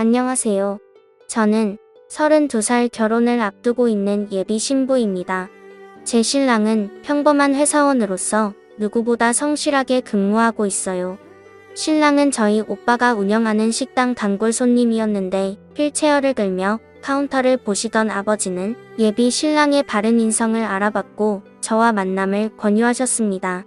안녕하세요. 저는 32살 결혼을 앞두고 있는 예비 신부입니다. 제 신랑은 평범한 회사원으로서 누구보다 성실하게 근무하고 있어요. 신랑은 저희 오빠가 운영하는 식당 단골 손님이었는데 휠체어를 끌며 카운터를 보시던 아버지는 예비 신랑의 바른 인성을 알아봤고 저와 만남을 권유하셨습니다.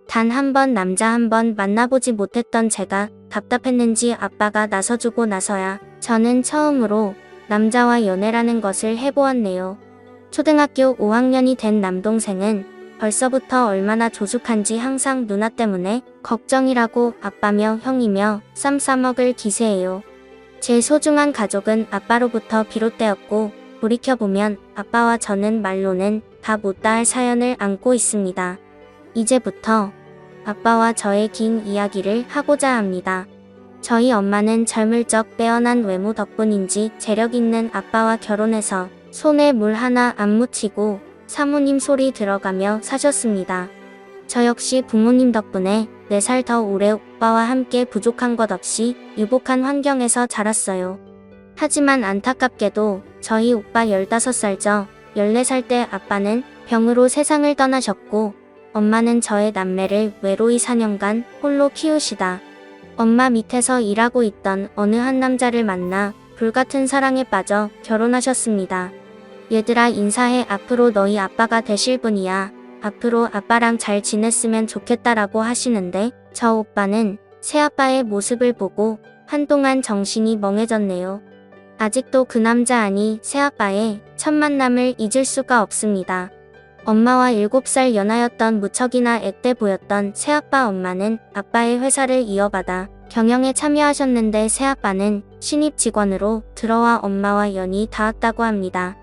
단 한 번 남자 한 번 만나보지 못했던 제가 답답했는지 아빠가 나서주고 나서야 저는 처음으로 남자와 연애라는 것을 해보았네요. 초등학교 5학년이 된 남동생은 벌써부터 얼마나 조숙한지 항상 누나 때문에 걱정이라고 아빠며 형이며 쌈 싸먹을 기세예요. 제 소중한 가족은 아빠로부터 비롯되었고 돌이켜보면 아빠와 저는 말로는 다 못다할 사연을 안고 있습니다. 이제부터 아빠와 저의 긴 이야기를 하고자 합니다. 저희 엄마는 젊을 적 빼어난 외모 덕분인지 재력 있는 아빠와 결혼해서 손에 물 하나 안 묻히고 사모님 소리 들어가며 사셨습니다. 저 역시 부모님 덕분에 4살 더 오래 오빠와 함께 부족한 것 없이 유복한 환경에서 자랐어요. 하지만 안타깝게도 저희 오빠 15살 저 14살 때 아빠는 병으로 세상을 떠나셨고 엄마는 저의 남매를 외로이 4년간 홀로 키우시다 엄마 밑에서 일하고 있던 어느 한 남자를 만나 불같은 사랑에 빠져 결혼하셨습니다. 얘들아 인사해. 앞으로 너희 아빠가 되실 분이야. 앞으로 아빠랑 잘 지냈으면 좋겠다라고 하시는데 저 오빠는 새아빠의 모습을 보고 한동안 정신이 멍해졌네요. 아직도 그 남자 아니 새아빠의 첫 만남을 잊을 수가 없습니다. 엄마와 7살 연하였던 무척이나 앳돼 보였던 새아빠 엄마는 아빠의 회사를 이어받아 경영에 참여하셨는데 새아빠는 신입 직원으로 들어와 엄마와 연이 닿았다고 합니다.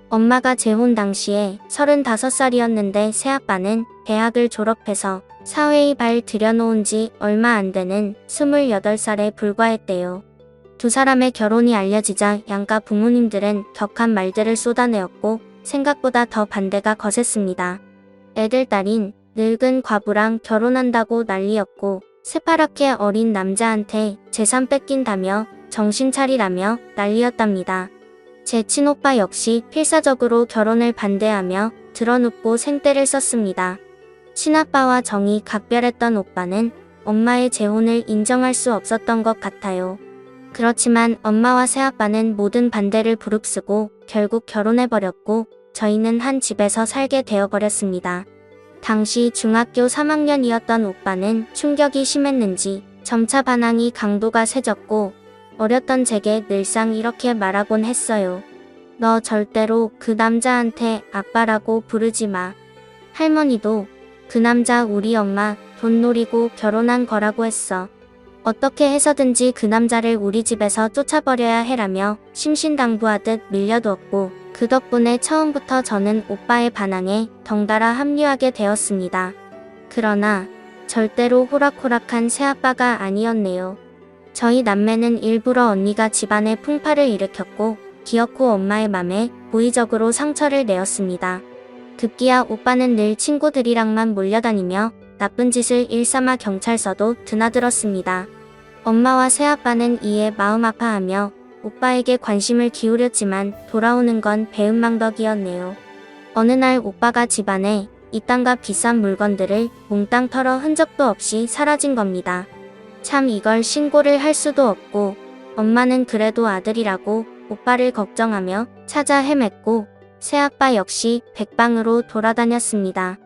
엄마가 재혼 당시에 35살이었는데 새아빠는 대학을 졸업해서 사회에 발 들여놓은 지 얼마 안 되는 28살에 불과했대요. 두 사람의 결혼이 알려지자 양가 부모님들은 격한 말들을 쏟아내었고 생각보다 더 반대가 거셌습니다. 애들 딸인 늙은 과부랑 결혼한다고 난리였고 새파랗게 어린 남자한테 재산 뺏긴다며 정신 차리라며 난리였답니다. 제 친오빠 역시 필사적으로 결혼을 반대하며 드러눕고 생떼를 썼습니다. 친아빠와 정이 각별했던 오빠는 엄마의 재혼을 인정할 수 없었던 것 같아요. 그렇지만 엄마와 새아빠는 모든 반대를 부릅쓰고 결국 결혼해버렸고 저희는 한 집에서 살게 되어버렸습니다. 당시 중학교 3학년이었던 오빠는 충격이 심했는지 점차 반항이 강도가 세졌고 어렸던 제게 늘상 이렇게 말하곤 했어요. 너 절대로 그 남자한테 아빠라고 부르지 마. 할머니도 그 남자 우리 엄마 돈 노리고 결혼한 거라고 했어. 어떻게 해서든지 그 남자를 우리 집에서 쫓아버려야 해라며 심신당부하듯 밀려두었고 그 덕분에 처음부터 저는 오빠의 반항에 덩달아 합류하게 되었습니다. 그러나 절대로 호락호락한 새아빠가 아니었네요. 저희 남매는 일부러 언니가 집안에 풍파를 일으켰고 기어코 엄마의 맘에 고의적으로 상처를 내었습니다. 급기야 오빠는 늘 친구들이랑만 몰려다니며 나쁜 짓을 일삼아 경찰서도 드나들었습니다. 엄마와 새아빠는 이에 마음 아파하며 오빠에게 관심을 기울였지만 돌아오는 건 배은망덕이었네요. 어느 날 오빠가 집안에 이딴가 비싼 물건들을 몽땅 털어 흔적도 없이 사라진 겁니다. 참 이걸 신고를 할 수도 없고 엄마는 그래도 아들이라고 오빠를 걱정하며 찾아 헤맸고 새아빠 역시 백방으로 돌아다녔습니다.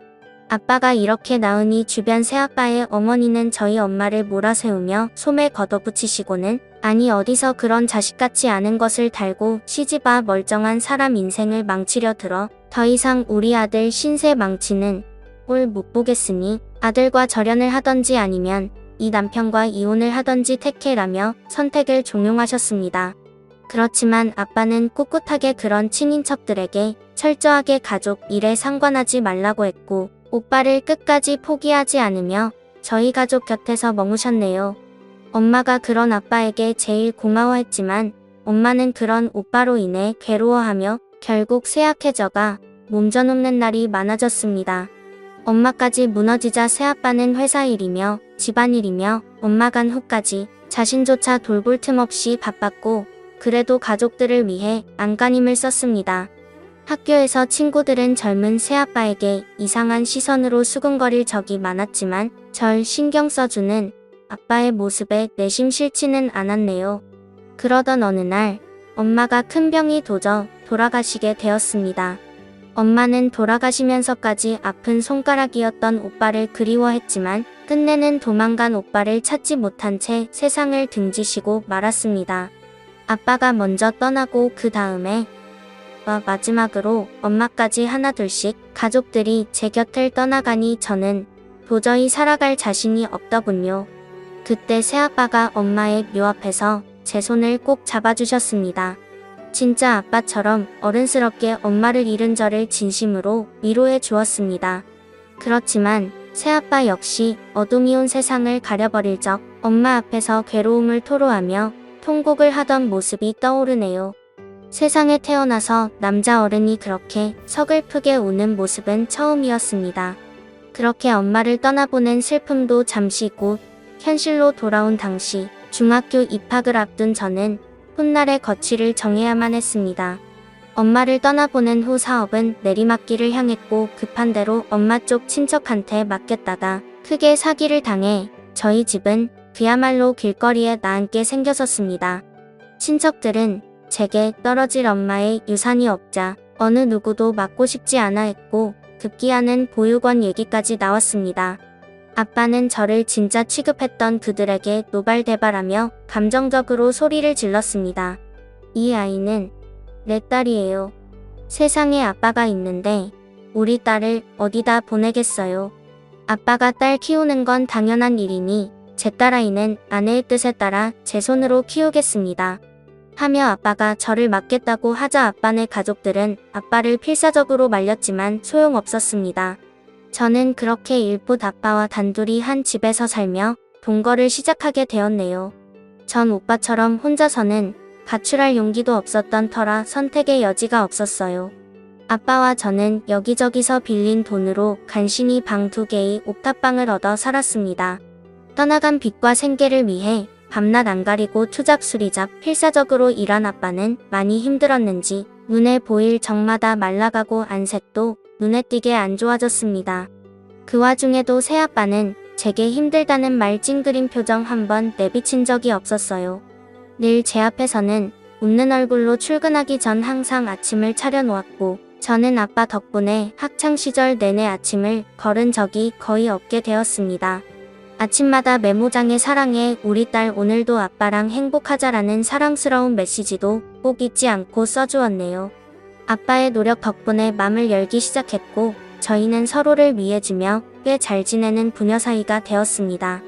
아빠가 이렇게 나으니 주변 새아빠의 어머니는 저희 엄마를 몰아세우며 소매 걷어붙이시고는 아니 어디서 그런 자식같지 않은 것을 달고 시집와 멀쩡한 사람 인생을 망치려 들어 더 이상 우리 아들 신세 망치는 꼴 못 보겠으니 아들과 절연을 하던지 아니면 이 남편과 이혼을 하던지 택해라며 선택을 종용하셨습니다. 그렇지만 아빠는 꿋꿋하게 그런 친인척들에게 철저하게 가족 일에 상관하지 말라고 했고 오빠를 끝까지 포기하지 않으며 저희 가족 곁에서 머무셨네요. 엄마가 그런 아빠에게 제일 고마워했지만 엄마는 그런 오빠로 인해 괴로워하며 결국 쇠약해져가 몸져눕는 날이 많아졌습니다. 엄마까지 무너지자 새아빠는 회사 일이며 집안일이며 엄마 간 후까지 자신조차 돌볼 틈 없이 바빴고 그래도 가족들을 위해 안간힘을 썼습니다. 학교에서 친구들은 젊은 새아빠에게 이상한 시선으로 수근거릴 적이 많았지만 절 신경 써주는 아빠의 모습에 내심 싫지는 않았네요. 그러던 어느 날 엄마가 큰 병이 도져 돌아가시게 되었습니다. 엄마는 돌아가시면서까지 아픈 손가락이었던 오빠를 그리워했지만 끝내는 도망간 오빠를 찾지 못한 채 세상을 등지시고 말았습니다. 아빠가 먼저 떠나고 그 다음에 마지막으로 엄마까지 하나둘씩 가족들이 제 곁을 떠나가니 저는 도저히 살아갈 자신이 없더군요. 그때 새아빠가 엄마의 묘 앞에서 제 손을 꼭 잡아주셨습니다. 진짜 아빠처럼 어른스럽게 엄마를 잃은 저를 진심으로 위로해 주었습니다. 그렇지만 새아빠 역시 어둠이 온 세상을 가려버릴 적 엄마 앞에서 괴로움을 토로하며 통곡을 하던 모습이 떠오르네요. 세상에 태어나서 남자 어른이 그렇게 서글프게 우는 모습은 처음이었습니다. 그렇게 엄마를 떠나보낸 슬픔도 잠시 곧 현실로 돌아온 당시 중학교 입학을 앞둔 저는 훗날의 거취를 정해야만 했습니다. 엄마를 떠나보낸 후 사업은 내리막길을 향했고 급한 대로 엄마 쪽 친척한테 맡겼다가 크게 사기를 당해 저희 집은 그야말로 길거리에 나앉게 생겼었습니다. 친척들은 제게 떨어질 엄마의 유산이 없자 어느 누구도 맡고 싶지 않아 했고 급기야는 보육원 얘기까지 나왔습니다. 아빠는 저를 진짜 취급했던 그들에게 노발대발하며 감정적으로 소리를 질렀습니다. 이 아이는 내 딸이에요. 세상에 아빠가 있는데 우리 딸을 어디다 보내겠어요. 아빠가 딸 키우는 건 당연한 일이니 제 딸아이는 아내의 뜻에 따라 제 손으로 키우겠습니다. 하며 아빠가 저를 맡겠다고 하자 아빠네 가족들은 아빠를 필사적으로 말렸지만 소용없었습니다. 저는 그렇게 일붓 아빠와 단둘이 한 집에서 살며 동거를 시작하게 되었네요. 전 오빠처럼 혼자서는 가출할 용기도 없었던 터라 선택의 여지가 없었어요. 아빠와 저는 여기저기서 빌린 돈으로 간신히 방 2개의 옥탑방을 얻어 살았습니다. 떠나간 빚과 생계를 위해 밤낮 안 가리고 투잡수리잡 필사적으로 일한 아빠는 많이 힘들었는지 눈에 보일 적마다 말라가고 안색도 눈에 띄게 안 좋아졌습니다. 그 와중에도 새아빠는 제게 힘들다는 말 찡그린 표정 한번 내비친 적이 없었어요. 늘 제 앞에서는 웃는 얼굴로 출근하기 전 항상 아침을 차려놓았고 저는 아빠 덕분에 학창시절 내내 아침을 거른 적이 거의 없게 되었습니다. 아침마다 메모장에 사랑해 우리 딸 오늘도 아빠랑 행복하자라는 사랑스러운 메시지도 꼭 잊지 않고 써주었네요. 아빠의 노력 덕분에 맘을 열기 시작했고 저희는 서로를 위해주며 꽤 잘 지내는 부녀 사이가 되었습니다.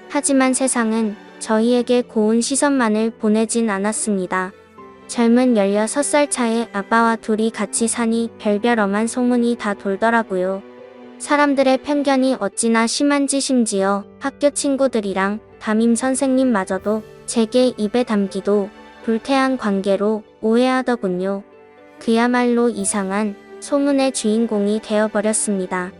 하지만 세상은 저희에게 고운 시선만을 보내진 않았습니다. 젊은 16살 차에 아빠와 둘이 같이 사니 별별 엄한 소문이 다 돌더라고요. 사람들의 편견이 어찌나 심한지 심지어 학교 친구들이랑 담임 선생님마저도 제게 입에 담기도 불쾌한 관계로 오해하더군요. 그야말로 이상한 소문의 주인공이 되어버렸습니다.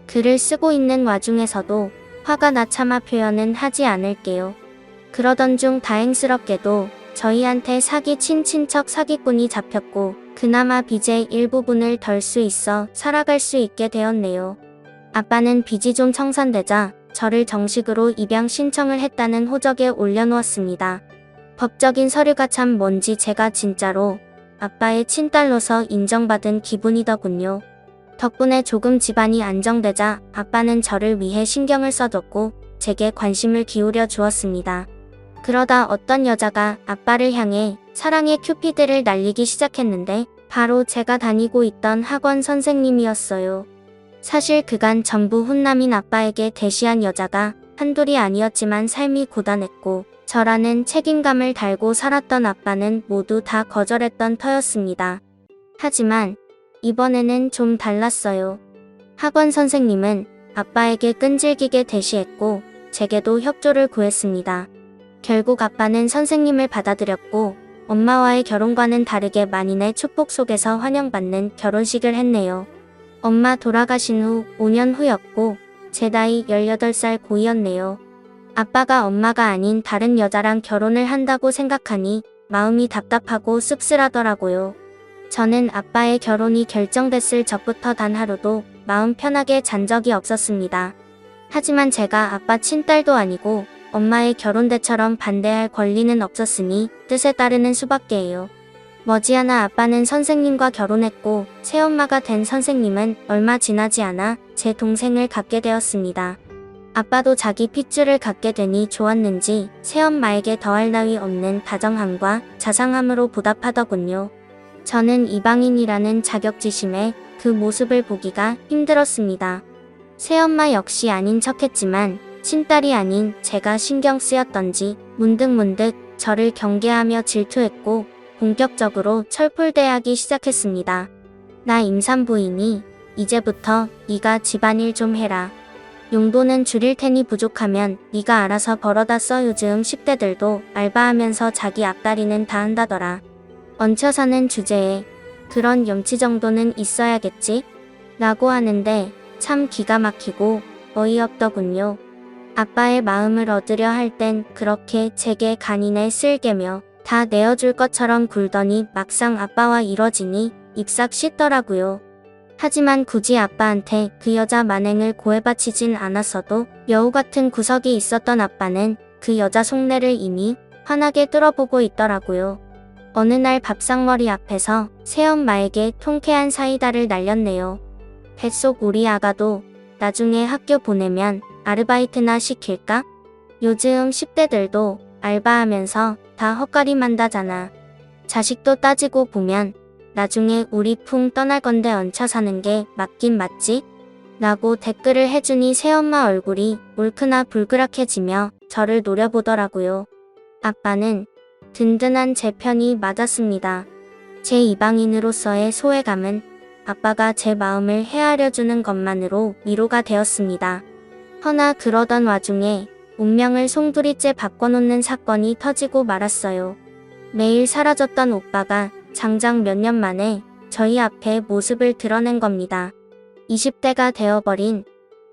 글을 쓰고 있는 와중에서도 화가 나 차마 표현은 하지 않을게요. 그러던 중 다행스럽게도 저희한테 사기친 친척 사기꾼이 잡혔고 그나마 빚의 일부분을 덜 수 있어 살아갈 수 있게 되었네요. 아빠는 빚이 좀 청산되자 저를 정식으로 입양 신청을 했다는 호적에 올려놓았습니다. 법적인 서류가 참 뭔지 제가 진짜로 아빠의 친딸로서 인정받은 기분이더군요. 덕분에 조금 집안이 안정되자 아빠는 저를 위해 신경을 써줬고 제게 관심을 기울여 주었습니다. 그러다 어떤 여자가 아빠를 향해 사랑의 큐피드를 날리기 시작했는데 바로 제가 다니고 있던 학원 선생님이었어요. 사실 그간 전부 훈남인 아빠에게 대시한 여자가 한둘이 아니었지만 삶이 고단했고 저라는 책임감을 달고 살았던 아빠는 모두 다 거절했던 터였습니다. 하지만 이번에는 좀 달랐어요. 학원 선생님은 아빠에게 끈질기게 대시했고 제게도 협조를 구했습니다. 결국 아빠는 선생님을 받아들였고 엄마와의 결혼과는 다르게 만인의 축복 속에서 환영받는 결혼식을 했네요. 엄마 돌아가신 후 5년 후였고 제 나이 18살 고이였네요. 아빠가 엄마가 아닌 다른 여자랑 결혼을 한다고 생각하니 마음이 답답하고 씁쓸하더라고요. 저는 아빠의 결혼이 결정됐을 적부터 단 하루도 마음 편하게 잔 적이 없었습니다. 하지만 제가 아빠 친딸도 아니고 엄마의 결혼대처럼 반대할 권리는 없었으니 뜻에 따르는 수밖에요. 머지않아 아빠는 선생님과 결혼했고 새엄마가 된 선생님은 얼마 지나지 않아 제 동생을 갖게 되었습니다. 아빠도 자기 핏줄을 갖게 되니 좋았는지 새엄마에게 더할 나위 없는 다정함과 자상함으로 보답하더군요. 저는 이방인이라는 자격지심에 그 모습을 보기가 힘들었습니다. 새엄마 역시 아닌 척했지만 친딸이 아닌 제가 신경 쓰였던지 문득문득 저를 경계하며 질투했고 본격적으로 철풀대하기 시작했습니다. 나 임산부이니 이제부터 네가 집안일 좀 해라. 용돈은 줄일 테니 부족하면 네가 알아서 벌어다 써. 요즘 10대들도 알바하면서 자기 앞다리는 다 한다더라. 얹혀 사는 주제에 그런 염치 정도는 있어야겠지? 라고 하는데 참 기가 막히고 어이없더군요. 아빠의 마음을 얻으려 할 땐 그렇게 제게 간이내 쓸개며 다 내어줄 것처럼 굴더니 막상 아빠와 이뤄지니 잎싹 씻더라고요. 하지만 굳이 아빠한테 그 여자 만행을 고해바치진 않았어도 여우 같은 구석이 있었던 아빠는 그 여자 속내를 이미 환하게 뚫어보고 있더라고요. 어느 날 밥상머리 앞에서 새엄마에게 통쾌한 사이다를 날렸네요. 뱃속 우리 아가도 나중에 학교 보내면 아르바이트나 시킬까? 요즘 10대들도 알바하면서 다 헛가림한다잖아. 자식도 따지고 보면 나중에 우리 풍 떠날 건데 얹혀 사는 게 맞긴 맞지? 라고 댓글을 해주니 새엄마 얼굴이 울크나 불그락해지며 저를 노려보더라고요. 아빠는 든든한 제 편이 맞았습니다. 제 이방인으로서의 소외감은 아빠가 제 마음을 헤아려주는 것만으로 위로가 되었습니다. 허나 그러던 와중에 운명을 송두리째 바꿔놓는 사건이 터지고 말았어요. 매일 사라졌던 오빠가 장장 몇 년 만에 저희 앞에 모습을 드러낸 겁니다. 20대가 되어버린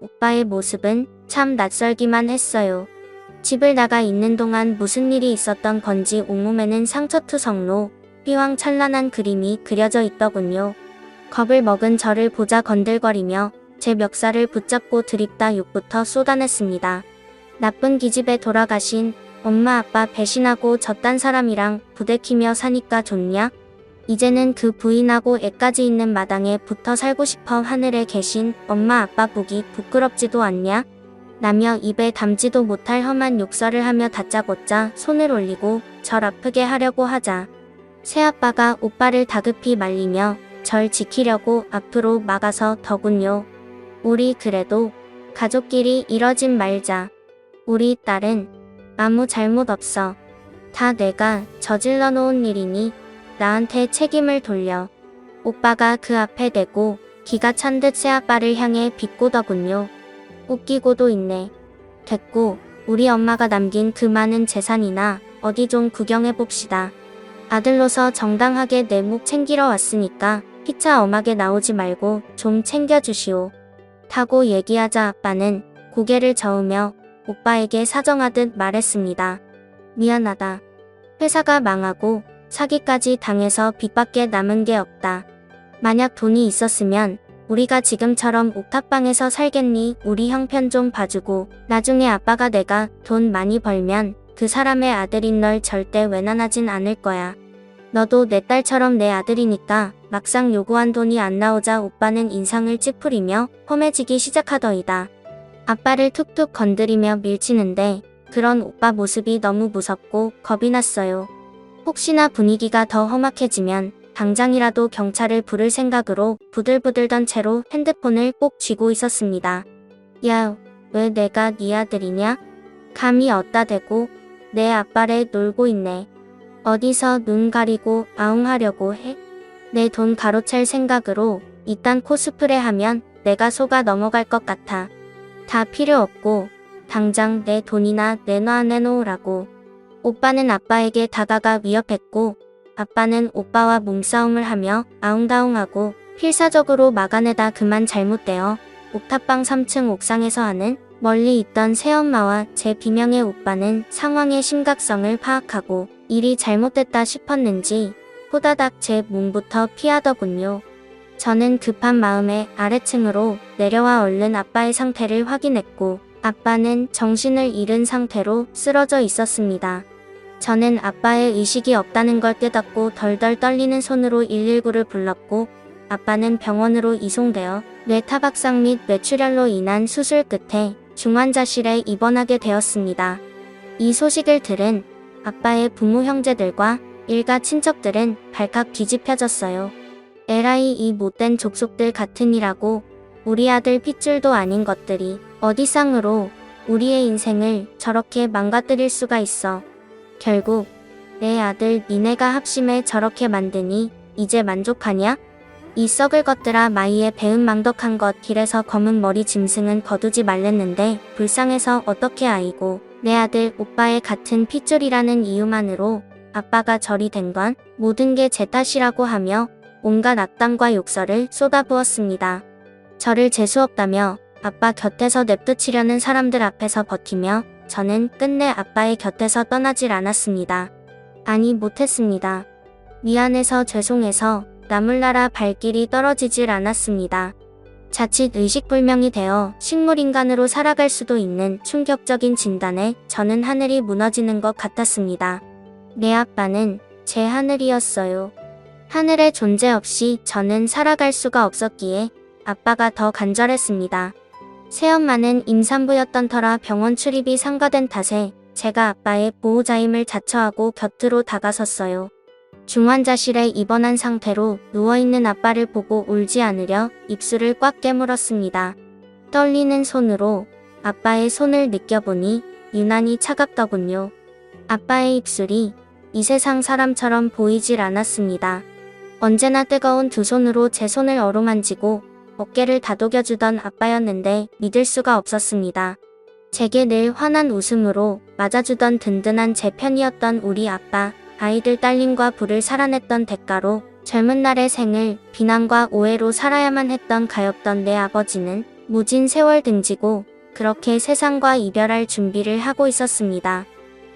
오빠의 모습은 참 낯설기만 했어요. 집을 나가 있는 동안 무슨 일이 있었던 건지 온몸에는 상처투성로 휘황찬란한 그림이 그려져 있더군요. 겁을 먹은 저를 보자 건들거리며 제 멱살을 붙잡고 드립다 욕부터 쏟아냈습니다. 나쁜 기집애 돌아가신 엄마 아빠 배신하고 저딴 사람이랑 부대끼며 사니까 좋냐? 이제는 그 부인하고 애까지 있는 마당에 붙어 살고 싶어. 하늘에 계신 엄마 아빠 보기 부끄럽지도 않냐? 라며 입에 담지도 못할 험한 욕설을 하며 다짜고짜 손을 올리고 절 아프게 하려고 하자 새아빠가 오빠를 다급히 말리며 절 지키려고 앞으로 막아서 더군요. 우리 그래도 가족끼리 이러진 말자. 우리 딸은 아무 잘못 없어. 다 내가 저질러 놓은 일이니 나한테 책임을 돌려. 오빠가 그 앞에 대고 기가 찬 듯 새아빠를 향해 비꼬더군요. 웃기고도 있네. 됐고 우리 엄마가 남긴 그 많은 재산이나 어디 좀 구경해봅시다. 아들로서 정당하게 내 목 챙기러 왔으니까 피차 엄하게 나오지 말고 좀 챙겨주시오. 타고 얘기하자 아빠는 고개를 저으며 오빠에게 사정하듯 말했습니다. 미안하다. 회사가 망하고 사기까지 당해서 빚밖에 남은 게 없다. 만약 돈이 있었으면 우리가 지금처럼 옥탑방에서 살겠니? 우리 형편 좀 봐주고 나중에 아빠가 내가 돈 많이 벌면 그 사람의 아들인 널 절대 외면하진 않을 거야. 너도 내 딸처럼 내 아들이니까. 막상 요구한 돈이 안 나오자 오빠는 인상을 찌푸리며 험해지기 시작하더이다. 아빠를 툭툭 건드리며 밀치는데 그런 오빠 모습이 너무 무섭고 겁이 났어요. 혹시나 분위기가 더 험악해지면 당장이라도 경찰을 부를 생각으로 부들부들던 채로 핸드폰을 꼭 쥐고 있었습니다. 야, 왜 내가 네 아들이냐? 감히 어따 대고 내 아빠를 놀고 있네. 어디서 눈 가리고 아웅하려고 해? 내 돈 가로챌 생각으로 이딴 코스프레 하면 내가 속아 넘어갈 것 같아. 다 필요 없고 당장 내 돈이나 내놓으라고. 오빠는 아빠에게 다가가 위협했고 아빠는 오빠와 몸싸움을 하며 아웅다웅하고 필사적으로 막아내다 그만 잘못되어 옥탑방 3층 옥상에서 하는 멀리 있던 새엄마와 제 비명의 오빠는 상황의 심각성을 파악하고 일이 잘못됐다 싶었는지 호다닥 제 몸부터 피하더군요. 저는 급한 마음에 아래층으로 내려와 얼른 아빠의 상태를 확인했고 아빠는 정신을 잃은 상태로 쓰러져 있었습니다. 저는 아빠의 의식이 없다는 걸 깨닫고 덜덜 떨리는 손으로 119를 불렀고 아빠는 병원으로 이송되어 뇌타박상 및 뇌출혈로 인한 수술 끝에 중환자실에 입원하게 되었습니다. 이 소식을 들은 아빠의 부모 형제들과 일가 친척들은 발칵 뒤집혀졌어요. 에라이 이 못된 족속들 같으니라고 우리 아들 핏줄도 아닌 것들이 어디상으로 우리의 인생을 저렇게 망가뜨릴 수가 있어. 결국 내 아들 니네가 합심해 저렇게 만드니 이제 만족하냐? 이 썩을 것들아 마이의 배은망덕한 것 길에서 검은 머리 짐승은 거두지 말랬는데 불쌍해서 어떻게 아이고 내 아들 오빠의 같은 핏줄이라는 이유만으로 아빠가 저리 된 건 모든 게 제 탓이라고 하며 온갖 악담과 욕설을 쏟아부었습니다. 저를 재수없다며 아빠 곁에서 냅두치려는 사람들 앞에서 버티며 저는 끝내 아빠의 곁에서 떠나질 않았습니다. 아니 못했습니다. 미안해서 죄송해서 나물나라 발길이 떨어지질 않았습니다. 자칫 의식불명이 되어 식물인간으로 살아갈 수도 있는 충격적인 진단에 저는 하늘이 무너지는 것 같았습니다. 내 아빠는 제 하늘이었어요. 하늘의 존재 없이 저는 살아갈 수가 없었기에 아빠가 더 간절했습니다. 새엄마는 임산부였던 터라 병원 출입이 상가된 탓에 제가 아빠의 보호자임을 자처하고 곁으로 다가섰어요. 중환자실에 입원한 상태로 누워있는 아빠를 보고 울지 않으려 입술을 꽉 깨물었습니다. 떨리는 손으로 아빠의 손을 느껴보니 유난히 차갑더군요. 아빠의 입술이 이 세상 사람처럼 보이질 않았습니다. 언제나 뜨거운 두 손으로 제 손을 어루만지고 어깨를 다독여주던 아빠였는데 믿을 수가 없었습니다. 제게 늘 환한 웃음으로 맞아주던 든든한 제 편이었던 우리 아빠, 아이들 딸림과 부를 살아냈던 대가로 젊은 날의 생을 비난과 오해로 살아야만 했던 가엾던 내 아버지는 무진 세월 등지고 그렇게 세상과 이별할 준비를 하고 있었습니다.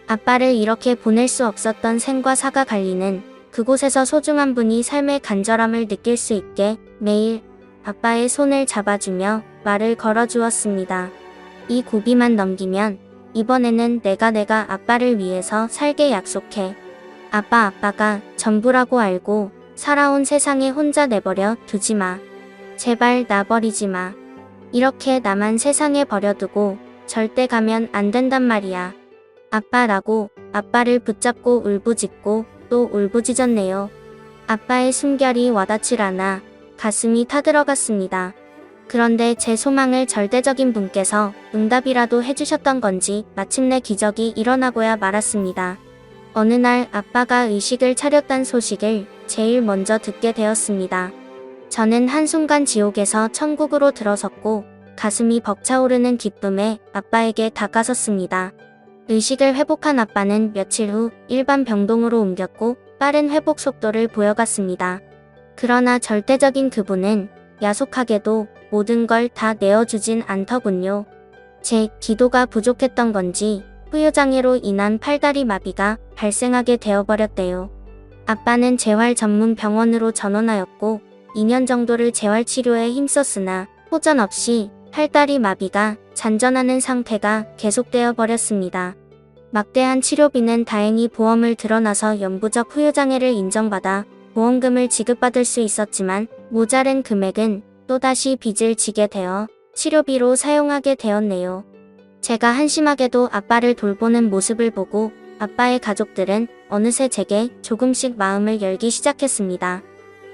아빠를 이렇게 보낼 수 없었던 생과 사가 갈리는 그곳에서 소중한 분이 삶의 간절함을 느낄 수 있게 매일 아빠의 손을 잡아주며 말을 걸어주었습니다. 이 고비만 넘기면 이번에는 내가 아빠를 위해서 살게 약속해. 아빠가 전부라고 알고 살아온 세상에 혼자 내버려 두지 마. 제발 나 버리지 마. 이렇게 나만 세상에 버려두고 절대 가면 안 된단 말이야. 아빠라고 아빠를 붙잡고 울부짖고 또 울부짖었네요. 아빠의 숨결이 와닿질 않아 가슴이 타들어갔습니다. 그런데 제 소망을 절대적인 분께서 응답이라도 해주셨던 건지 마침내 기적이 일어나고야 말았습니다. 어느 날 아빠가 의식을 차렸단 소식을 제일 먼저 듣게 되었습니다. 저는 한순간 지옥에서 천국으로 들어섰고 가슴이 벅차오르는 기쁨에 아빠에게 다가섰습니다. 의식을 회복한 아빠는 며칠 후 일반 병동으로 옮겼고 빠른 회복 속도를 보여갔습니다. 그러나 절대적인 그분은 야속하게도 모든 걸 다 내어주진 않더군요. 제 기도가 부족했던 건지 후유장애로 인한 팔다리 마비가 발생하게 되어버렸대요. 아빠는 재활 전문 병원으로 전원하였고 2년 정도를 재활치료에 힘썼으나 호전 없이 팔다리 마비가 잔전하는 상태가 계속되어 버렸습니다. 막대한 치료비는 다행히 보험을 들어놔서 영구적 후유장애를 인정받아 보험금을 지급받을 수 있었지만 모자른 금액은 또다시 빚을 지게 되어 치료비로 사용하게 되었네요. 제가 한심하게도 아빠를 돌보는 모습을 보고 아빠의 가족들은 어느새 제게 조금씩 마음을 열기 시작했습니다.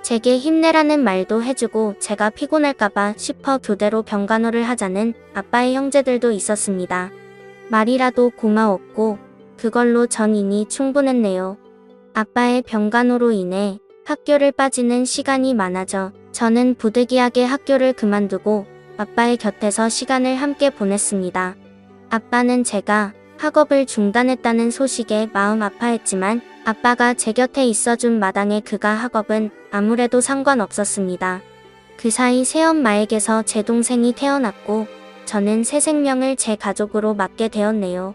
제게 힘내라는 말도 해주고 제가 피곤할까봐 싶어 교대로 병간호를 하자는 아빠의 형제들도 있었습니다. 말이라도 고마웠고 그걸로 전 이미 충분했네요. 아빠의 병간호로 인해 학교를 빠지는 시간이 많아져 저는 부득이하게 학교를 그만두고 아빠의 곁에서 시간을 함께 보냈습니다. 아빠는 제가 학업을 중단했다는 소식에 마음 아파했지만 아빠가 제 곁에 있어준 마당에 그가 학업은 아무래도 상관없었습니다. 그 사이 새엄마에게서 제 동생이 태어났고 저는 새 생명을 제 가족으로 맞게 되었네요.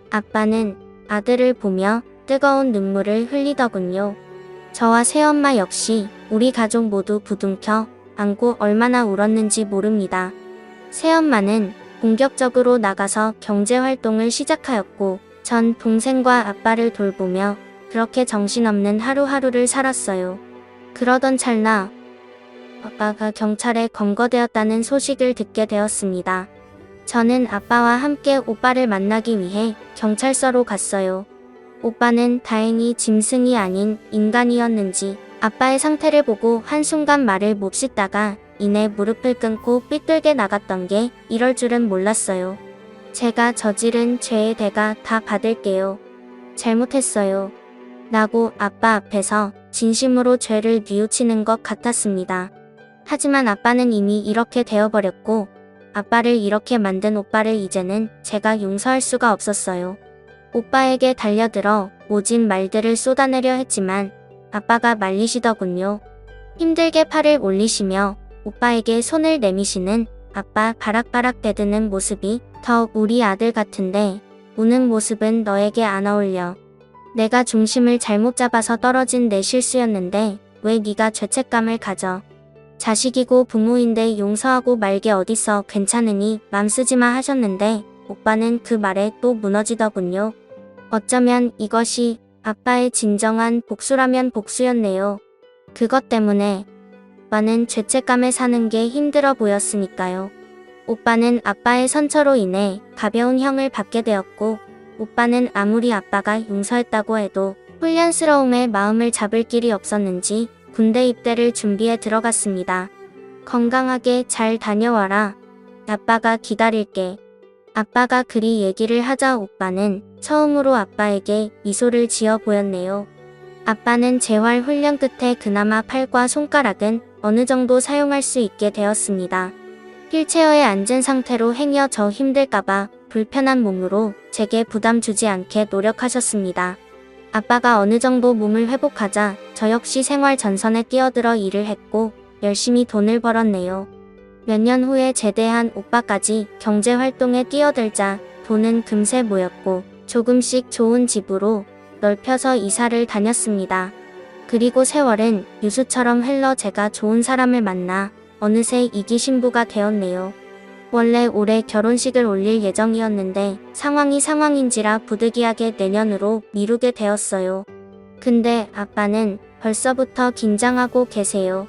아빠는 아들을 보며 뜨거운 눈물을 흘리더군요. 저와 새엄마 역시 우리 가족 모두 부둥켜 안고 얼마나 울었는지 모릅니다. 새엄마는 본격적으로 나가서 경제활동을 시작하였고 전 동생과 아빠를 돌보며 그렇게 정신없는 하루하루를 살았어요. 그러던 찰나 아빠가 경찰에 검거되었다는 소식을 듣게 되었습니다. 저는 아빠와 함께 오빠를 만나기 위해 경찰서로 갔어요. 오빠는 다행히 짐승이 아닌 인간이었는지 아빠의 상태를 보고 한순간 말을 못 잇다가 이내 무릎을 끊고 삐뚤게 나갔던 게 이럴 줄은 몰랐어요. 제가 저지른 죄의 대가 다 받을게요. 잘못했어요. 라고 아빠 앞에서 진심으로 죄를 뉘우치는 것 같았습니다. 하지만 아빠는 이미 이렇게 되어버렸고 아빠를 이렇게 만든 오빠를 이제는 제가 용서할 수가 없었어요. 오빠에게 달려들어 모진 말들을 쏟아내려 했지만 아빠가 말리시더군요. 힘들게 팔을 올리시며 오빠에게 손을 내미시는 아빠 바락바락 대드는 모습이 더욱 우리 아들 같은데 우는 모습은 너에게 안 어울려. 내가 중심을 잘못 잡아서 떨어진 내 실수였는데 왜 네가 죄책감을 가져. 자식이고 부모인데 용서하고 말게 어딨어. 괜찮으니 맘 쓰지마 하셨는데 오빠는 그 말에 또 무너지더군요. 어쩌면 이것이 아빠의 진정한 복수라면 복수였네요. 그것 때문에 오빠는 죄책감에 사는 게 힘들어 보였으니까요. 오빠는 아빠의 선처로 인해 가벼운 형을 받게 되었고 오빠는 아무리 아빠가 용서했다고 해도 훈련스러움에 마음을 잡을 길이 없었는지 군대 입대를 준비해 들어갔습니다. 건강하게 잘 다녀와라. 아빠가 기다릴게. 아빠가 그리 얘기를 하자 오빠는 처음으로 아빠에게 미소를 지어 보였네요. 아빠는 재활 훈련 끝에 그나마 팔과 손가락은 어느 정도 사용할 수 있게 되었습니다. 휠체어에 앉은 상태로 행여 저 힘들까봐 불편한 몸으로 제게 부담 주지 않게 노력하셨습니다. 아빠가 어느 정도 몸을 회복하자 저 역시 생활 전선에 뛰어들어 일을 했고 열심히 돈을 벌었네요. 몇 년 후에 제대한 오빠까지 경제활동에 뛰어들자 돈은 금세 모였고 조금씩 좋은 집으로 넓혀서 이사를 다녔습니다. 그리고 세월은 유수처럼 흘러 제가 좋은 사람을 만나 어느새 이기 신부가 되었네요. 원래 올해 결혼식을 올릴 예정이었는데 상황이 상황인지라 부득이하게 내년으로 미루게 되었어요. 근데 아빠는 벌써부터 긴장하고 계세요.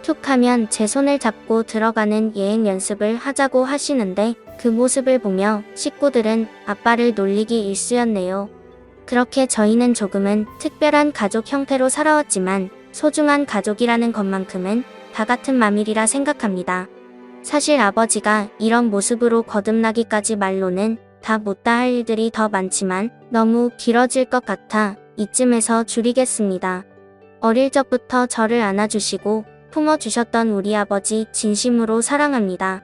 툭 하면 제 손을 잡고 들어가는 예행 연습을 하자고 하시는데 그 모습을 보며 식구들은 아빠를 놀리기 일쑤였네요. 그렇게 저희는 조금은 특별한 가족 형태로 살아왔지만 소중한 가족이라는 것만큼은 다 같은 맘이리라 생각합니다. 사실 아버지가 이런 모습으로 거듭나기까지 말로는 다 못다 할 일들이 더 많지만 너무 길어질 것 같아 이쯤에서 줄이겠습니다. 어릴 적부터 저를 안아주시고 품어주셨던 우리 아버지 진심으로 사랑합니다.